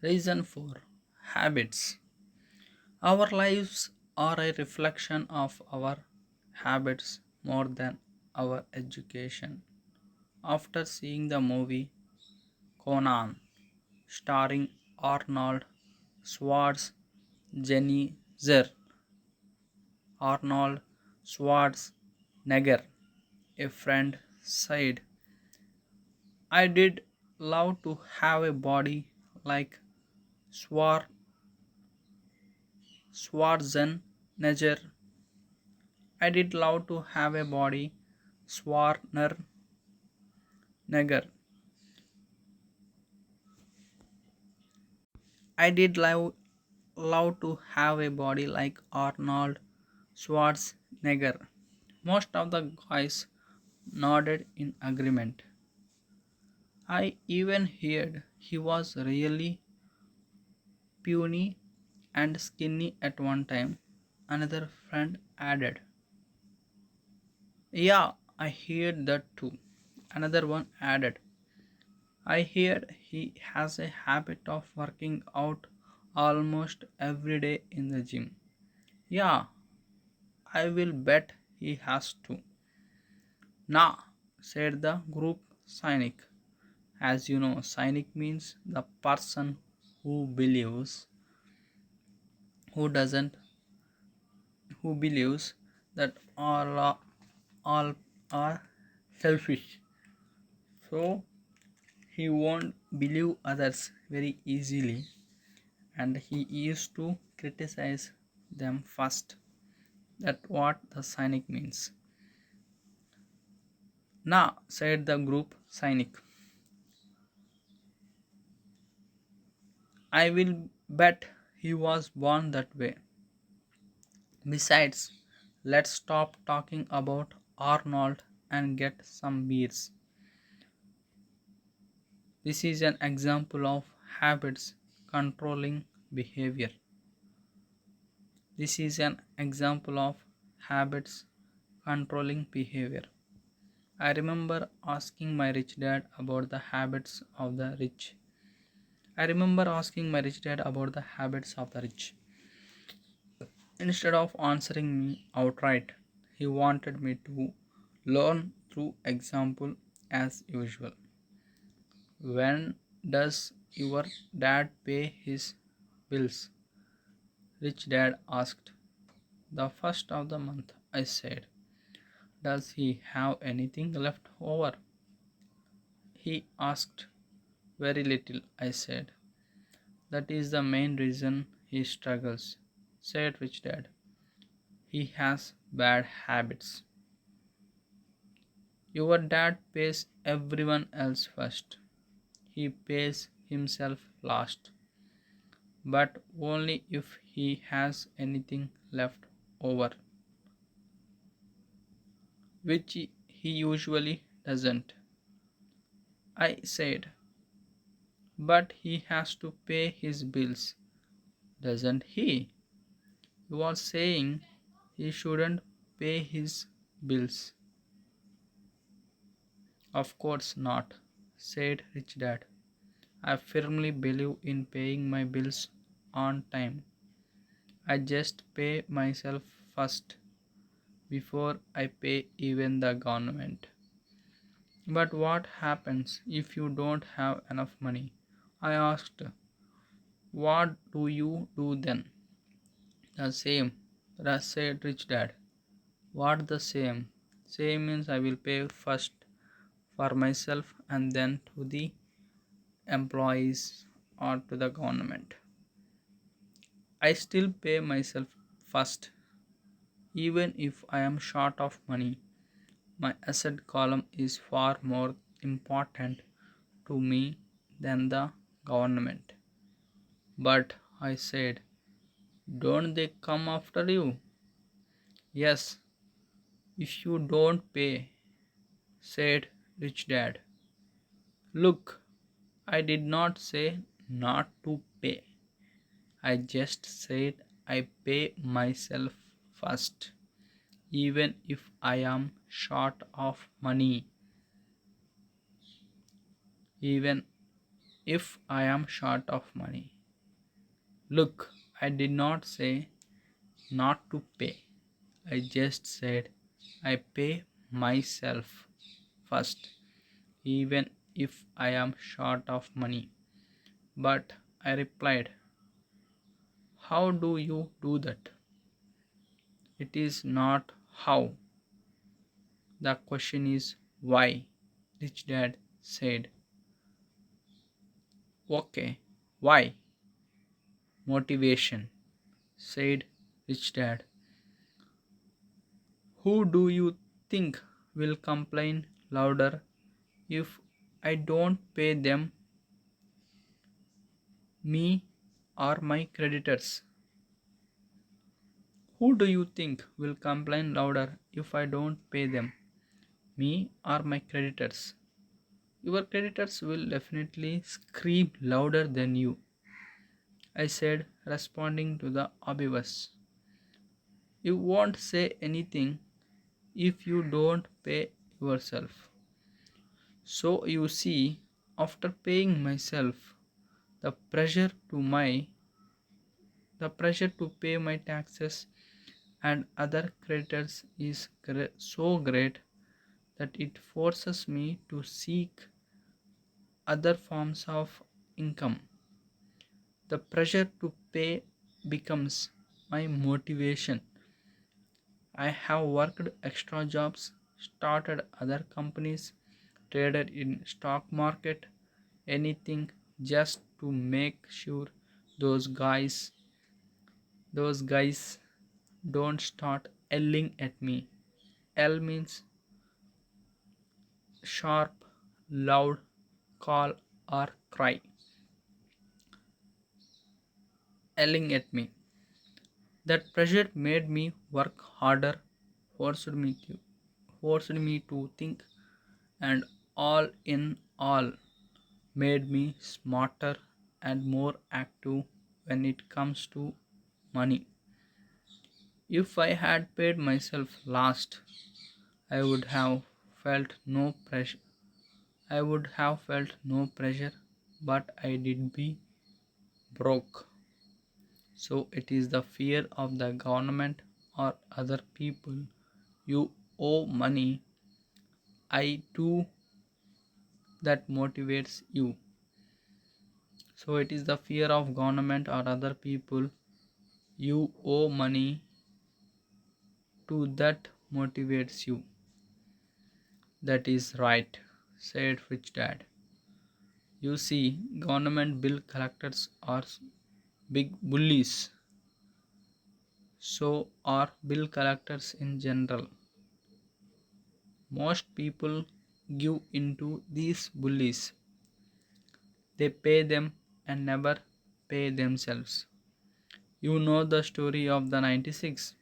Reason 4. Habits. Our lives are a reflection of our habits more than our education. After seeing the movie Conan, starring Arnold Schwarzenegger, Arnold Schwarzenegger, a friend said, I did love to have a body like Swar Schwarzenegger. I did love to have a body Schwarzenegger. I did love to have a body like Arnold Schwarzenegger. Most of the guys nodded in agreement. I even heard he was really puny and skinny at one time. Another friend added, yeah, I heard that too. Another one added, I hear he has a habit of working out almost every day in the gym. Yeah, I will bet he has to. Nah, said the group cynic. As you know, cynic means the person who believes, who doesn't, who believes that all are selfish. So he won't believe others very easily and he used to criticize them first. That's what the cynic means. Nah, said the group cynic. I will bet he was born that way. Besides, let's stop talking about Arnold and get some beers. This is an example of habits controlling behavior. This is an example of habits controlling behavior. I remember asking my rich dad about the habits of the rich. I remember asking my rich dad about the habits of the rich. Instead of answering me outright, he wanted me to learn through example as usual. When does your dad pay his bills? Rich dad asked. The first of the month, I said. Does he have anything left over? He asked. Very little, I said. That is the main reason he struggles, said Rich Dad. He has bad habits. Your dad pays everyone else first. He pays himself last, but only if he has anything left over, which he usually doesn't. I said, but he has to pay his bills, doesn't he? You are saying he shouldn't pay his bills. Of course not, said Rich Dad. I firmly believe in paying my bills on time. I just pay myself first before I pay even the government. But what happens if you don't have enough money? I asked. What do you do then? The same, said Rich Dad. What the same? Same means I will pay first for myself and then to the employees or to the government. I still pay myself first, even if I am short of money. My asset column is far more important to me than the government. But I said, don't they come after you? Yes, if you don't pay, said Rich Dad. Look, I did not say not to pay. I just said I pay myself first, even if I am short of money. Even if I am short of money. Look, I did not say not to pay. I just said I pay myself first, even if I am short of money. But I replied, how do you do that? It is not how. The question is why. Rich Dad said, okay, why? Motivation, said Rich Dad. Who do you think will complain louder if I don't pay them, me or my creditors? Who do you think will complain louder if I don't pay them, me or my creditors? Your creditors will definitely scream louder than you, I said, responding to the obvious. You won't say anything if you don't pay yourself. So you see, after paying myself, the pressure to my the pressure to pay my taxes and other creditors is so great that it forces me to seek other forms of income. The pressure to pay becomes my motivation. I have worked extra jobs, started other companies, traded in stock market, anything just to make sure those guys those guys don't start yelling at me. Yell means sharp, loud, call or cry. Yelling at me. That pressure made me work harder, forced me to think, and all in all made me smarter and more active when it comes to money. If I had paid myself last, I would have felt no pressure. But I did be broke. So it is the fear of the government or other people you owe money I do that motivates you. So it is the fear of government or other people you owe money to that motivates you. That is right, said Rich Dad. You see, government bill collectors are big bullies. So are bill collectors in general. Most people give into these bullies. They pay them and never pay themselves. You know the story of the 96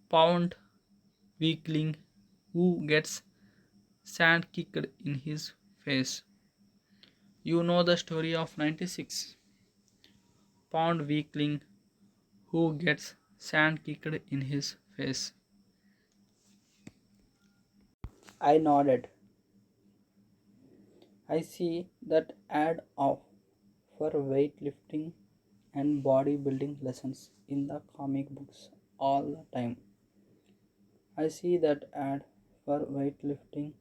pound weakling who gets sand kicked in his face. You know the story of 96 pound weakling who gets sand kicked in his face. I nodded. I see that ad of for weightlifting and bodybuilding lessons in the comic books all the time. I see that ad for weightlifting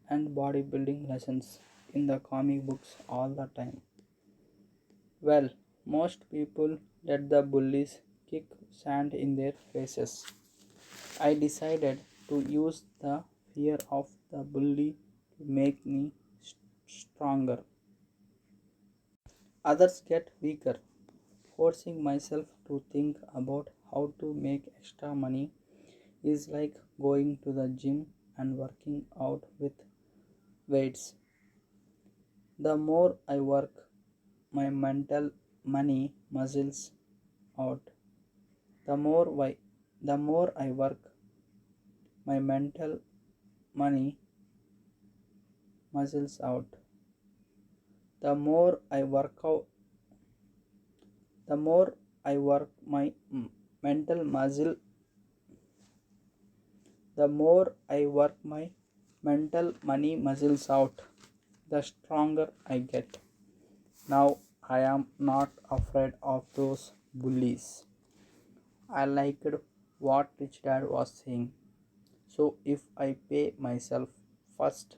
and bodybuilding lessons in the comic books all the time. Well, most people let the bullies kick sand in their faces. I decided to use the fear of the bully to make me stronger. Others get weaker. Forcing myself to think about how to make extra money is like going to the gym and working out with weights. The more I work, my mental money muscles out. The more I work, my mental money muscles out. The more I work out, the more I work my mental muscle. The more I work my mental money muscles out. the stronger I get. Now I am not afraid of those bullies. I liked what Rich Dad was saying. So if I pay myself first,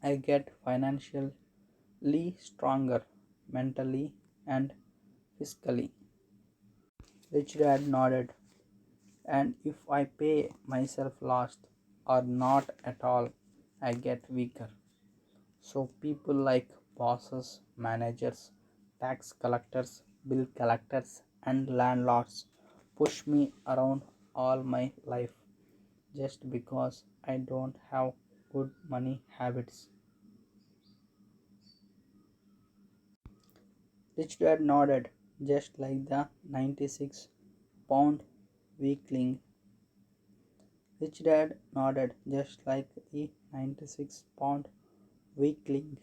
I get financially stronger mentally and physically. Rich Dad nodded. And if I pay myself last or not at all, I get weaker. So people like bosses, managers, tax collectors, bill collectors, and landlords push me around all my life just because I don't have good money habits. Rich Dad nodded, just like the 96-pound weakling. Rich Dad nodded, just like the 96-pound weakling.